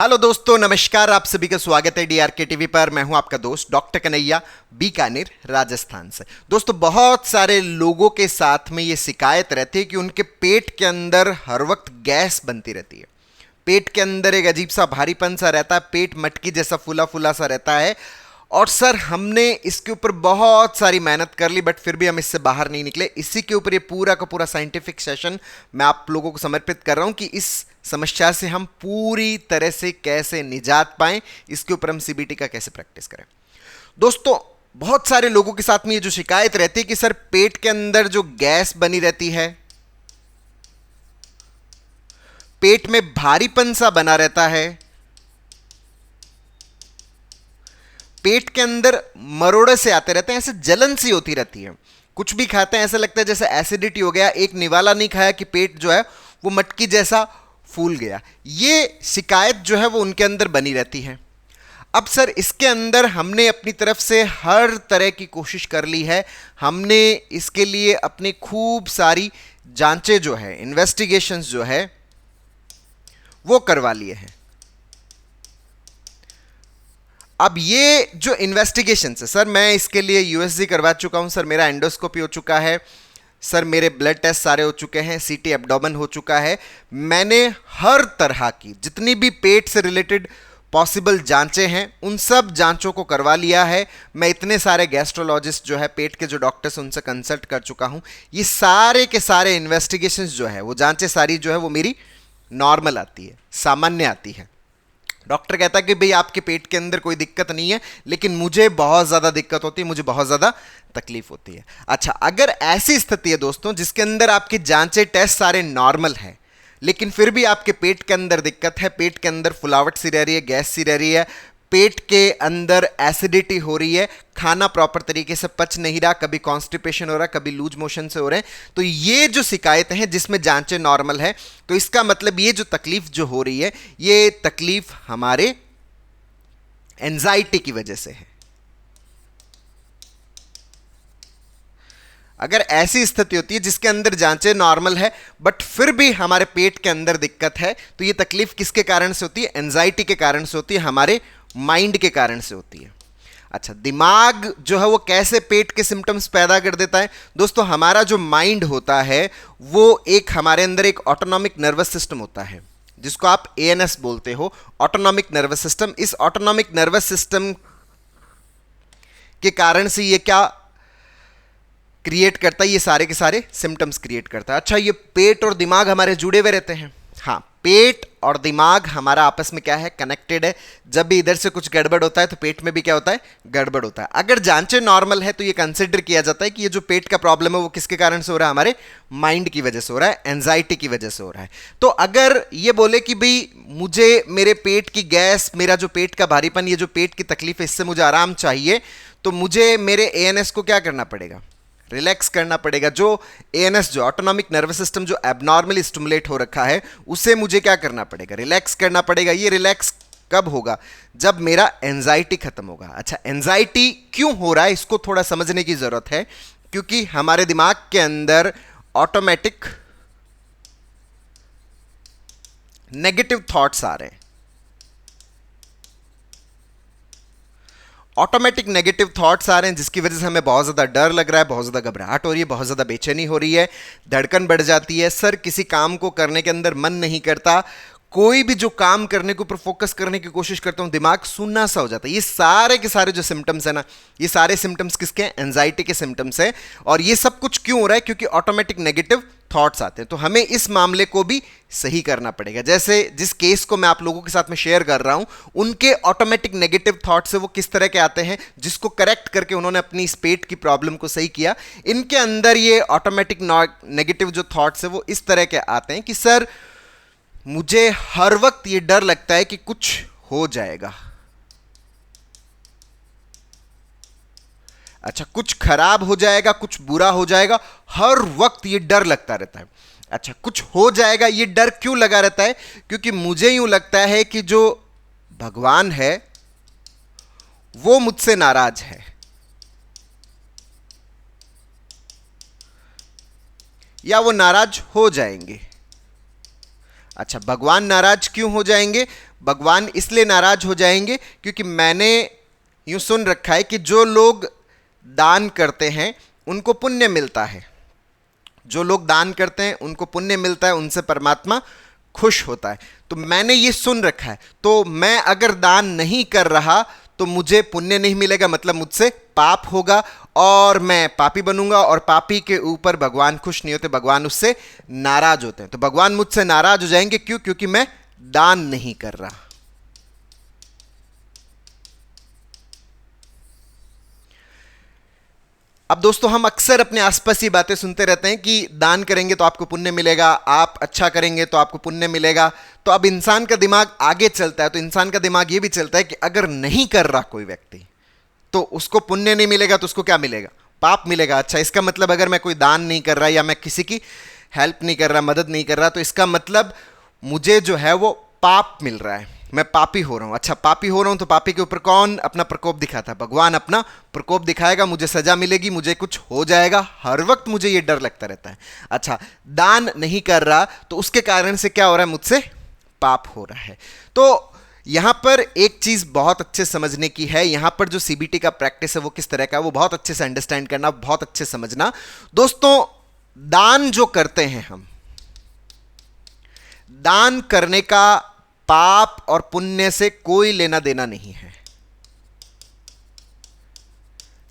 Hello दोस्तों, नमस्कार। आप सभी का स्वागत है डीआरके टीवी पर। मैं हूं आपका दोस्त डॉक्टर कन्हैया, बीकानेर, राजस्थान से। दोस्तों, बहुत सारे लोगों के साथ में ये शिकायत रहती है कि उनके पेट के अंदर हर वक्त गैस बनती रहती है। पेट के अंदर एक अजीब सा भारीपन सा रहता है, पेट मटकी जैसा फूला फूला सा रहता है। और सर, हमने इसके ऊपर बहुत सारी मेहनत कर ली, बट फिर भी हम इससे बाहर नहीं निकले। इसी के ऊपर ये पूरा का पूरा साइंटिफिक सेशन मैं आप लोगों को समर्पित कर रहा हूं कि इस समस्या से हम पूरी तरह से कैसे निजात पाएं, इसके ऊपर हम सीबीटी का कैसे प्रैक्टिस करें। दोस्तों, बहुत सारे लोगों के साथ में ये जो शिकायत रहती है कि सर, पेट के अंदर जो गैस बनी रहती है, पेट में भारीपन सा बना रहता है, पेट के अंदर मरोड़े से आते रहते हैं, ऐसे जलन सी होती रहती है। कुछ भी खाते हैं ऐसा लगता है जैसे एसिडिटी हो गया। एक निवाला नहीं खाया कि पेट जो है वो मटकी जैसा फूल गया। ये शिकायत जो है वो उनके अंदर बनी रहती है। अब सर, इसके अंदर हमने अपनी तरफ से हर तरह की कोशिश कर ली है। हमने इसके लिए अपनी खूब सारी जांचें जो है, इन्वेस्टिगेशंस जो है वो करवा लिए हैं। अब ये जो इन्वेस्टिगेशन है सर, मैं इसके लिए यूएसजी करवा चुका हूं सर, मेरा एंडोस्कोपी हो चुका है सर, मेरे ब्लड टेस्ट सारे हो चुके हैं, सीटी एब्डोमेन हो चुका है। मैंने हर तरह की जितनी भी पेट से रिलेटेड पॉसिबल जांचें हैं उन सब जांचों को करवा लिया है। मैं इतने सारे गैस्ट्रोलॉजिस्ट जो है, पेट के जो डॉक्टर्स उनसे कंसल्ट कर चुका हूं। ये सारे के सारे इन्वेस्टिगेशंस जो है, वो जांचें सारी जो है वो मेरी नॉर्मल आती है, सामान्य आती है। डॉक्टर कहता है कि भाई आपके पेट के अंदर कोई दिक्कत नहीं है, लेकिन मुझे बहुत ज़्यादा दिक्कत होती है, मुझे बहुत ज़्यादा तकलीफ होती है। अच्छा, अगर ऐसी स्थिति है दोस्तों जिसके अंदर आपकी जांचें, टेस्ट सारे नॉर्मल हैं, लेकिन फिर भी आपके पेट के अंदर दिक्कत है, पेट के अंदर फुलावट सी रह रही है, गैस सी रह रही है, पेट के अंदर एसिडिटी हो रही है, खाना प्रॉपर तरीके से पच नहीं रहा, कभी कॉन्स्टिपेशन हो रहा है, कभी लूज मोशन से हो रहे हैं, तो ये जो शिकायतें हैं जिसमें जांचें नॉर्मल है, तो इसका मतलब ये जो तकलीफ जो हो रही है, ये तकलीफ हमारे एंजाइटी की वजह से है। अगर ऐसी स्थिति होती है जिसके अंदर जांचें नॉर्मल है बट फिर भी हमारे पेट के अंदर दिक्कत है, तो ये तकलीफ किसके कारण से होती है? एंजाइटी के कारण से होती है, हमारे माइंड के कारण से होती है। अच्छा, दिमाग जो है वो कैसे पेट के सिम्टम्स पैदा कर देता है? दोस्तों, हमारा जो माइंड होता है वो एक, हमारे अंदर एक ऑटोनॉमिक नर्वस सिस्टम होता है जिसको आप एएनएस बोलते हो, ऑटोनॉमिक नर्वस सिस्टम। इस ऑटोनॉमिक नर्वस सिस्टम के कारण से ये क्या क्रिएट करता है? ये सारे के सारे सिम्टम्स क्रिएट करता है। अच्छा, ये पेट और दिमाग हमारे जुड़े हुए रहते हैं। हाँ, पेट और दिमाग हमारा आपस में क्या है? कनेक्टेड है। जब भी इधर से कुछ गड़बड़ होता है तो पेट में भी क्या होता है? गड़बड़ होता है। अगर जांचें नॉर्मल है तो ये कंसिडर किया जाता है कि ये जो पेट का प्रॉब्लम है वो किसके कारण से हो रहा है? हमारे माइंड की वजह से हो रहा है, एंजाइटी की वजह से हो रहा है। तो अगर ये बोले कि भाई मुझे मेरे पेट की गैस, मेरा जो पेट का भारीपन, ये जो पेट की तकलीफ है, इससे मुझे आराम चाहिए, तो मुझे मेरे एएनएस को क्या करना पड़ेगा? रिलैक्स करना पड़ेगा। जो एएनएस, जो ऑटोनॉमिक नर्वस सिस्टम जो एबनॉर्मली स्टिमुलेट हो रखा है, उसे मुझे क्या करना पड़ेगा? रिलैक्स करना पड़ेगा। ये रिलैक्स कब होगा? जब मेरा एंजाइटी खत्म होगा। अच्छा, एंजाइटी क्यों हो रहा है इसको थोड़ा समझने की जरूरत है, क्योंकि हमारे दिमाग के अंदर ऑटोमेटिक नेगेटिव थॉट्स आ रहे हैं। ऑटोमेटिक नेगेटिव थॉट्स आ रहे हैं जिसकी वजह से हमें बहुत ज़्यादा डर लग रहा है, बहुत ज़्यादा घबराहट हो रही है, बहुत ज़्यादा बेचैनी हो रही है, धड़कन बढ़ जाती है। सर, किसी काम को करने के अंदर मन नहीं करता, कोई भी जो काम करने के ऊपर फोकस करने की कोशिश करता हूं, दिमाग सुन्ना सा हो जाता है। ये सारे के सारे जो सिम्टम्स है ना, ये सारे सिम्टम्स किसके हैं? एंजाइटी के सिम्टम्स है। और ये सब कुछ क्यों हो रहा है? क्योंकि ऑटोमेटिक नेगेटिव थॉट्स आते हैं। तो हमें इस मामले को भी सही करना पड़ेगा। जैसे जिस केस को मैं आप लोगों के साथ में शेयर कर रहा हूं, उनके ऑटोमेटिक नेगेटिव थॉट्स है वो किस तरह के आते हैं, जिसको करेक्ट करके उन्होंने अपनी इस पेट की प्रॉब्लम को सही किया। इनके अंदर ये ऑटोमेटिक नेगेटिव जो थॉट्स है वो इस तरह के आते हैं कि सर, मुझे हर वक्त ये डर लगता है कि कुछ हो जाएगा। अच्छा, कुछ खराब हो जाएगा, कुछ बुरा हो जाएगा, हर वक्त ये डर लगता रहता है। अच्छा, कुछ हो जाएगा, ये डर क्यों लगा रहता है? क्योंकि मुझे यूं लगता है कि जो भगवान है वो मुझसे नाराज है, या वो नाराज हो जाएंगे। अच्छा, भगवान नाराज क्यों हो जाएंगे? भगवान इसलिए नाराज हो जाएंगे क्योंकि मैंने यूं सुन रखा है कि जो लोग दान करते हैं उनको पुण्य मिलता है, जो लोग दान करते हैं उनको पुण्य मिलता है, उनसे परमात्मा खुश होता है। तो मैंने ये सुन रखा है, तो मैं अगर दान नहीं कर रहा तो मुझे पुण्य नहीं मिलेगा, मतलब मुझसे पाप होगा और मैं पापी बनूंगा, और पापी के ऊपर भगवान खुश नहीं होते, भगवान उससे नाराज होते हैं। तो भगवान मुझसे नाराज हो जाएंगे, क्यों? क्योंकि मैं दान नहीं कर रहा। अब दोस्तों, हम अक्सर अपने आसपास ये बातें सुनते रहते हैं कि दान करेंगे तो आपको पुण्य मिलेगा, आप अच्छा करेंगे तो आपको पुण्य मिलेगा। तो अब इंसान का दिमाग आगे चलता है, तो इंसान का दिमाग ये भी चलता है कि अगर नहीं कर रहा कोई व्यक्ति तो उसको पुण्य नहीं मिलेगा, तो उसको क्या मिलेगा? पाप मिलेगा। अच्छा, इसका मतलब अगर मैं कोई दान नहीं कर रहा या मैं किसी की हेल्प नहीं कर रहा, मदद नहीं कर रहा, तो इसका मतलब मुझे जो है वो पाप मिल रहा है, मैं पापी हो रहा हूं। अच्छा, पापी हो रहा हूं तो पापी के ऊपर कौन अपना प्रकोप दिखाता है? भगवान अपना प्रकोप दिखाएगा, मुझे सजा मिलेगी, मुझे कुछ हो जाएगा, हर वक्त मुझे ये डर लगता रहता है। अच्छा, दान नहीं कर रहा तो उसके कारण से क्या हो रहा है? मुझसे पाप हो रहा है। तो यहां पर एक चीज बहुत अच्छे समझने की है, यहां पर जो सीबीटी का प्रैक्टिस है वो किस तरह का है, वो बहुत अच्छे से अंडरस्टैंड करना, बहुत अच्छे समझना। दोस्तों, दान जो करते हैं हम, दान करने का पाप और पुण्य से कोई लेना देना नहीं है।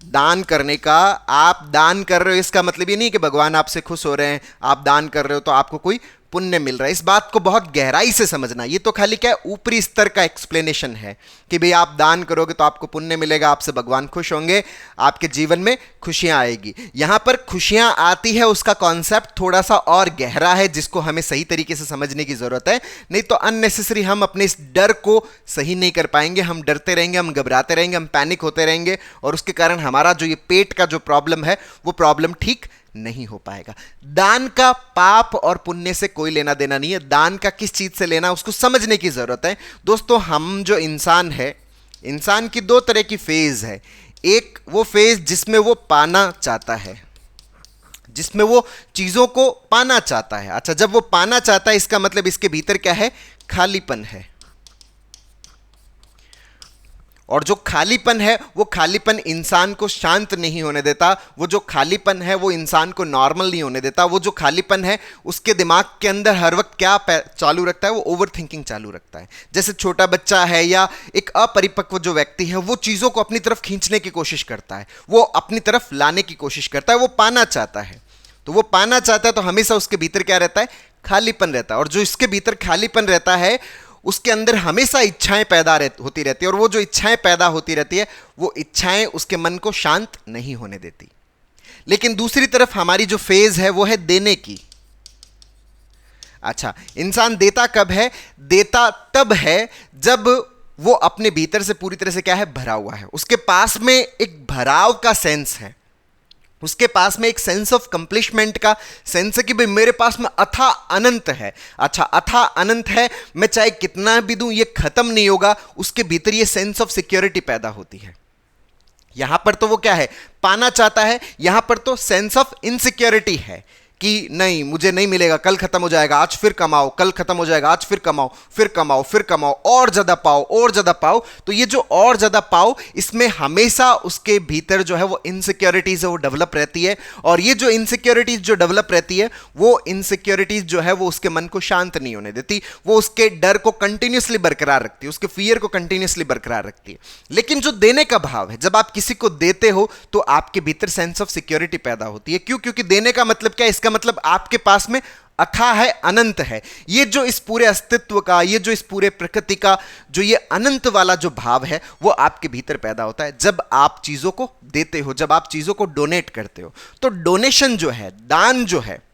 दान करने का, आप दान कर रहे हो इसका मतलब ये नहीं कि भगवान आपसे खुश हो रहे हैं, आप दान कर रहे हो तो आपको कोई पुण्य मिल रहा है। इस बात को बहुत गहराई से समझना। ये तो खाली क्या है, ऊपरी स्तर का एक्सप्लेनेशन है कि भाई आप दान करोगे तो आपको पुण्य मिलेगा, आपसे भगवान खुश होंगे, आपके जीवन में खुशियां आएगी। यहां पर खुशियां आती है, उसका कॉन्सेप्ट थोड़ा सा और गहरा है जिसको हमें सही तरीके से समझने की जरूरत है। नहीं तो अननेसेसरी हम अपने इस डर को सही नहीं कर पाएंगे, हम डरते रहेंगे, हम घबराते रहेंगे, हम पैनिक होते रहेंगे, और उसके कारण हमारा जो ये पेट का जो प्रॉब्लम है वो प्रॉब्लम ठीक नहीं हो पाएगा। दान का पाप और पुण्य से कोई लेना देना नहीं है। दान का किस चीज से लेना, उसको समझने की जरूरत है। दोस्तों, हम जो इंसान है, इंसान की दो तरह की फेज है। एक वो फेज जिसमें वो पाना चाहता है, जिसमें वो चीजों को पाना चाहता है। अच्छा, जब वो पाना चाहता है इसका मतलब इसके भीतर क्या है? खालीपन है। और जो खालीपन है वो खालीपन इंसान को शांत नहीं होने देता, वो जो खालीपन है वो इंसान को नॉर्मल नहीं होने देता। वो जो खालीपन है उसके दिमाग के अंदर हर वक्त क्या चालू रखता है? वो ओवर थिंकिंग चालू रखता है। जैसे छोटा बच्चा है या एक अपरिपक्व जो व्यक्ति है, वो चीज़ों को अपनी तरफ खींचने की कोशिश करता है, वो अपनी तरफ लाने की कोशिश करता है, वो पाना चाहता है। तो वो पाना चाहता है तो हमेशा उसके भीतर क्या रहता है? खालीपन रहता है। और जो इसके भीतर खालीपन रहता है उसके अंदर हमेशा इच्छाएं पैदा होती रहती है, और वो जो इच्छाएं पैदा होती रहती है वो इच्छाएं उसके मन को शांत नहीं होने देती। लेकिन दूसरी तरफ हमारी जो फेज है वो है देने की। अच्छा, इंसान देता कब है? देता तब है जब वो अपने भीतर से पूरी तरह से क्या है? भरा हुआ है। उसके पास में एक भराव का सेंस है, उसके पास में एक सेंस ऑफ कंप्लीशमेंट का सेंस है कि भाई मेरे पास में अथा अनंत है। अच्छा, अथा अनंत है, मैं चाहे कितना भी दूं ये खत्म नहीं होगा। उसके भीतर ये सेंस ऑफ सिक्योरिटी पैदा होती है। यहां पर तो वो क्या है? पाना चाहता है। यहां पर तो सेंस ऑफ इनसिक्योरिटी है कि नहीं, मुझे नहीं मिलेगा, कल खत्म हो जाएगा, आज फिर कमाओ, कल खत्म हो जाएगा, आज फिर कमाओ, फिर कमाओ, फिर कमाओ, और ज्यादा पाओ, और ज्यादा पाओ। तो ये जो और ज्यादा पाओ, इसमें हमेशा उसके भीतर जो है वो इनसिक्योरिटीज है वो डेवलप रहती है। और ये जो इनसिक्योरिटीज जो डेवलप रहती है, वो इनसिक्योरिटीज जो है वो उसके मन को शांत नहीं होने देती, वो उसके डर को कंटिन्यूसली बरकरार रखती है, उसके फियर को कंटिन्यूसली बरकरार रखती है। लेकिन जो देने का भाव है, जब आप किसी को देते हो तो आपके भीतर सेंस ऑफ सिक्योरिटी पैदा होती है। क्यों? क्योंकि देने का मतलब क्या है? इसका मतलब आपके पास में अथाह है, अनंत है। ये जो इस पूरे अस्तित्व का, ये जो इस पूरे प्रकृति का जो ये अनंत वाला जो भाव है वो आपके भीतर पैदा होता है जब आप चीजों को देते हो, जब आप चीजों को डोनेट करते हो। तो डोनेशन जो है, दान जो है,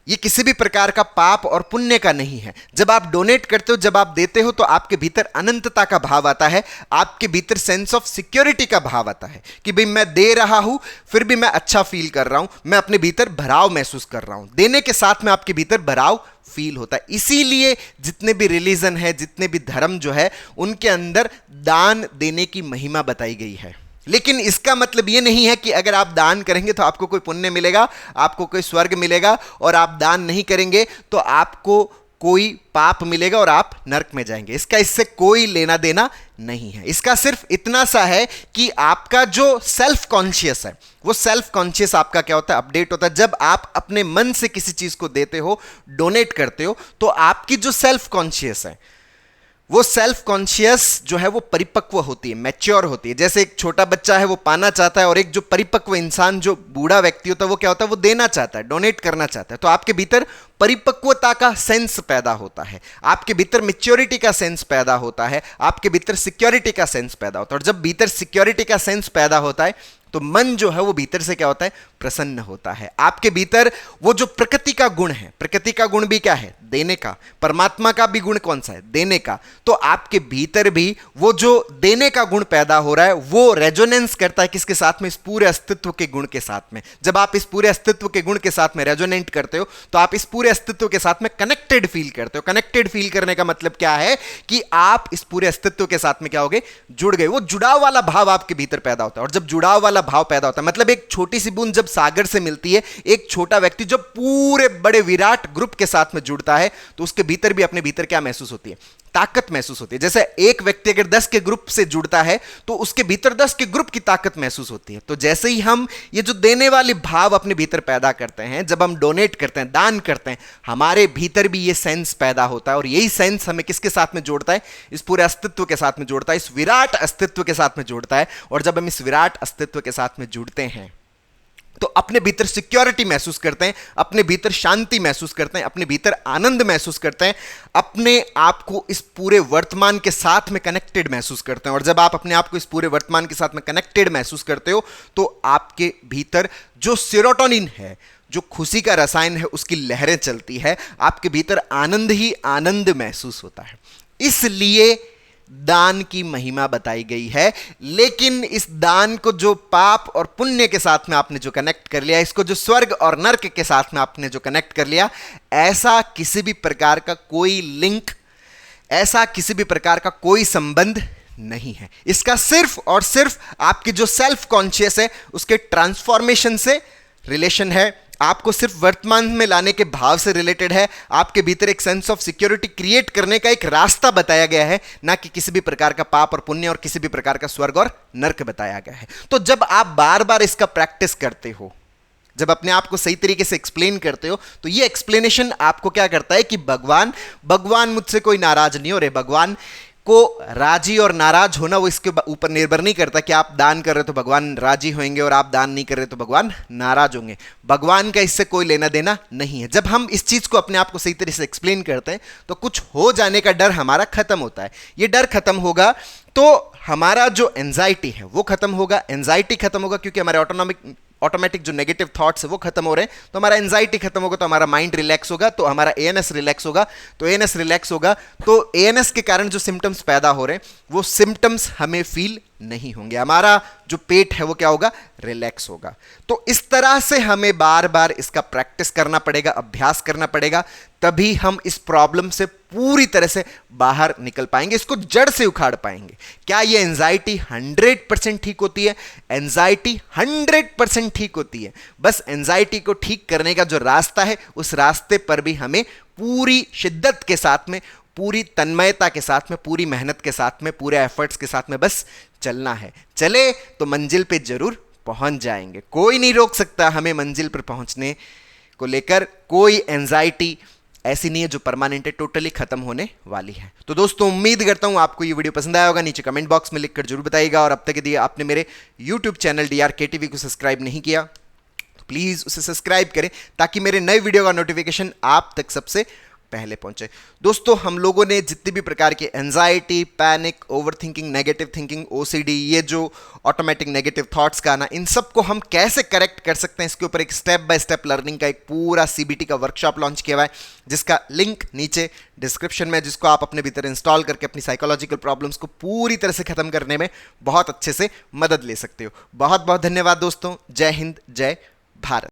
ये किसी भी प्रकार का पाप और पुण्य का नहीं है। जब आप डोनेट करते हो, जब आप देते हो, तो आपके भीतर अनंतता का भाव आता है, आपके भीतर सेंस ऑफ सिक्योरिटी का भाव आता है कि भाई मैं दे रहा हूं फिर भी मैं अच्छा फील कर रहा हूं, मैं अपने भीतर भराव महसूस कर रहा हूं। देने के साथ में आपके भीतर भराव फील होता है। इसीलिए जितने भी रिलीजन है, जितने भी धर्म जो है, उनके अंदर दान देने की महिमा बताई गई है। लेकिन इसका मतलब यह नहीं है कि अगर आप दान करेंगे तो आपको कोई पुण्य मिलेगा, आपको कोई स्वर्ग मिलेगा, और आप दान नहीं करेंगे तो आपको कोई पाप मिलेगा और आप नरक में जाएंगे। इसका इससे कोई लेना देना नहीं है। इसका सिर्फ इतना सा है कि आपका जो सेल्फ कॉन्शियस है, वो सेल्फ कॉन्शियस आपका क्या होता है, अपडेट होता है। जब आप अपने मन से किसी चीज को देते हो, डोनेट करते हो, तो आपकी जो सेल्फ कॉन्शियस है, वो सेल्फ कॉन्शियस जो है वो परिपक्व होती है, मैच्योर होती है। जैसे एक छोटा बच्चा है वो पाना चाहता है, और एक जो परिपक्व इंसान, जो बूढ़ा व्यक्ति होता है, वो क्या होता है, वो देना चाहता है, डोनेट करना चाहता है। तो आपके भीतर परिपक्वता का सेंस पैदा होता है, आपके भीतर मैच्योरिटी का सेंस पैदा होता है, आपके भीतर सिक्योरिटी का सेंस पैदा होता है। और जब भीतर सिक्योरिटी का सेंस पैदा होता है तो मन जो है वो भीतर से क्या होता है, प्रसन्न होता है। आपके भीतर वो जो प्रकृति का गुण है, प्रकृति का गुण भी क्या है, देने का। परमात्मा का भी गुण कौन सा है, देने का। तो आपके भीतर भी वो जो देने का गुण पैदा हो रहा है, वो रेजोनेंस करता है किसके साथ में, इस पूरे अस्तित्व के गुण के साथ में। जब आप इस पूरे अस्तित्व के गुण के साथ में रेजोनेंट करते हो, तो आप इस पूरे अस्तित्व के साथ में कनेक्टेड फील करते हो। कनेक्टेड फील करने का मतलब क्या है कि आप इस पूरे अस्तित्व के साथ में क्या हो गए, जुड़ गए। वो जुड़ाव वाला भाव आपके भीतर पैदा होता है। और जब जुड़ाव वाला भाव पैदा होता है, मतलब एक छोटी सी बूंद जब सागर से मिलती है, एक छोटा व्यक्ति जब पूरे बड़े विराट ग्रुप के साथ में जुड़ता है, तो उसके भीतर भी अपने भीतर क्या महसूस होती है, ताकत महसूस होती है। जैसे एक व्यक्ति अगर 10 के ग्रुप से जुड़ता है, तो उसके भीतर 10 के ग्रुप की ताकत महसूस होती है। तो जैसे ही हम ये जो देने वाले भाव अपने भीतर पैदा करते हैं, जब हम डोनेट करते हैं, दान करते हैं, हमारे भीतर भी ये सेंस पैदा होता है। और यही सेंस हमें किसके साथ में जोड़ता है, इस पूरे अस्तित्व के साथ में जोड़ता है, इस विराट अस्तित्व के साथ में जोड़ता है। और जब हम इस विराट अस्तित्व के साथ में जुड़ते हैं, तो अपने भीतर सिक्योरिटी महसूस करते हैं, अपने भीतर शांति महसूस करते हैं, अपने भीतर आनंद महसूस करते हैं, अपने आप को इस पूरे वर्तमान के साथ में कनेक्टेड महसूस करते हैं। और जब आप अपने आप को इस पूरे वर्तमान के साथ में कनेक्टेड महसूस करते हो, तो आपके भीतर जो सेरोटोनिन है, जो खुशी का रसायन है, उसकी लहरें चलती है। आपके भीतर आनंद ही आनंद महसूस होता है। इसलिए दान की महिमा बताई गई है। लेकिन इस दान को जो पाप और पुण्य के साथ में आपने जो कनेक्ट कर लिया, इसको जो स्वर्ग और नर्क के साथ में आपने जो कनेक्ट कर लिया, ऐसा किसी भी प्रकार का कोई लिंक, ऐसा किसी भी प्रकार का कोई संबंध नहीं है। इसका सिर्फ और सिर्फ आपकी जो सेल्फ कॉन्शियस है, उसके ट्रांसफॉर्मेशन से रिलेशन है। आपको सिर्फ वर्तमान में लाने के भाव से रिलेटेड है। आपके भीतर एक सेंस ऑफ सिक्योरिटी क्रिएट करने का एक रास्ता बताया गया है, ना कि किसी भी प्रकार का पाप और पुण्य और किसी भी प्रकार का स्वर्ग और नर्क बताया गया है। तो जब आप बार बार इसका प्रैक्टिस करते हो, जब अपने आप को सही तरीके से एक्सप्लेन करते हो, तो ये एक्सप्लेनेशन आपको क्या करता है कि भगवान मुझसे कोई नाराज नहीं हो रहे। भगवान को राजी और नाराज होना वो इसके ऊपर निर्भर नहीं करता कि आप दान कर रहे हो तो भगवान राजी होंगे और आप दान नहीं कर रहे तो भगवान नाराज होंगे। भगवान का इससे कोई लेना देना नहीं है। जब हम इस चीज को अपने आप को सही तरीके से एक्सप्लेन करते हैं, तो कुछ हो जाने का डर हमारा खत्म होता है। ये डर खत्म होगा तो हमारा जो एंजाइटी है वो खत्म होगा। एंजाइटी खत्म होगा क्योंकि हमारे ऑटोमेटिक जो नेगेटिव थॉट्स है वो खत्म हो रहे हैं। तो हमारा एंजाइटी खत्म होगा, तो हमारा माइंड रिलैक्स होगा, तो हमारा एएनएस रिलैक्स होगा। तो एएनएस रिलैक्स होगा तो एएनएस के कारण जो सिम्टम्स पैदा हो रहे हैं, वो सिम्टम्स हमें फील नहीं होंगे। हमारा जो पेट है वो क्या होगा, रिलैक्स होगा। तो इस तरह से हमें बार बार इसका प्रैक्टिस करना पड़ेगा, अभ्यास करना पड़ेगा, तभी हम इस प्रॉब्लम से पूरी तरह से बाहर निकल पाएंगे, इसको जड़ से उखाड़ पाएंगे। क्या ये एंजाइटी 100% ठीक होती है? एंजाइटी 100% ठीक होती है। बस एंजाइटी को ठीक करने का जो रास्ता है, उस रास्ते पर भी हमें पूरी शिद्दत के साथ में, पूरी तन्मयता के साथ में, पूरी मेहनत के साथ में, पूरे एफर्ट्स के साथ में बस चलना है। चले तो मंजिल पे जरूर पहुंच जाएंगे। कोई नहीं रोक सकता हमें मंजिल पर पहुंचने को लेकर। कोई एंजाइटी ऐसी नहीं है जो परमानेंट है, टोटली खत्म होने वाली है। तो दोस्तों, उम्मीद करता हूं आपको ये वीडियो पसंद आया होगा। नीचे कमेंट बॉक्स में लिखकर जरूर बताइएगा। और अब तक यदि आपने मेरे YouTube चैनल DRKTV को सब्सक्राइब नहीं किया, तो प्लीज उसे सब्सक्राइब करें, ताकि मेरे नए वीडियो का नोटिफिकेशन आप तक सबसे पहले पहुंचे। दोस्तों, हम लोगों ने जितनी भी प्रकार के anxiety, panic, overthinking, negative thinking, OCD, ये जो ऑटोमेटिक नेगेटिव थॉट्स का ना, इन सब को हम कैसे करेक्ट कर सकते हैं, इसके ऊपर एक स्टेप बाय स्टेप लर्निंग का एक पूरा CBT का वर्कशॉप लॉन्च किया हुआ है, जिसका लिंक नीचे डिस्क्रिप्शन में, जिसको आप अपने भीतर इंस्टॉल करके अपनी साइकोलॉजिकल प्रॉब्लम्स को पूरी तरह से खत्म करने में बहुत अच्छे से मदद ले सकते हो। बहुत बहुत धन्यवाद दोस्तों। जय हिंद, जय भारत।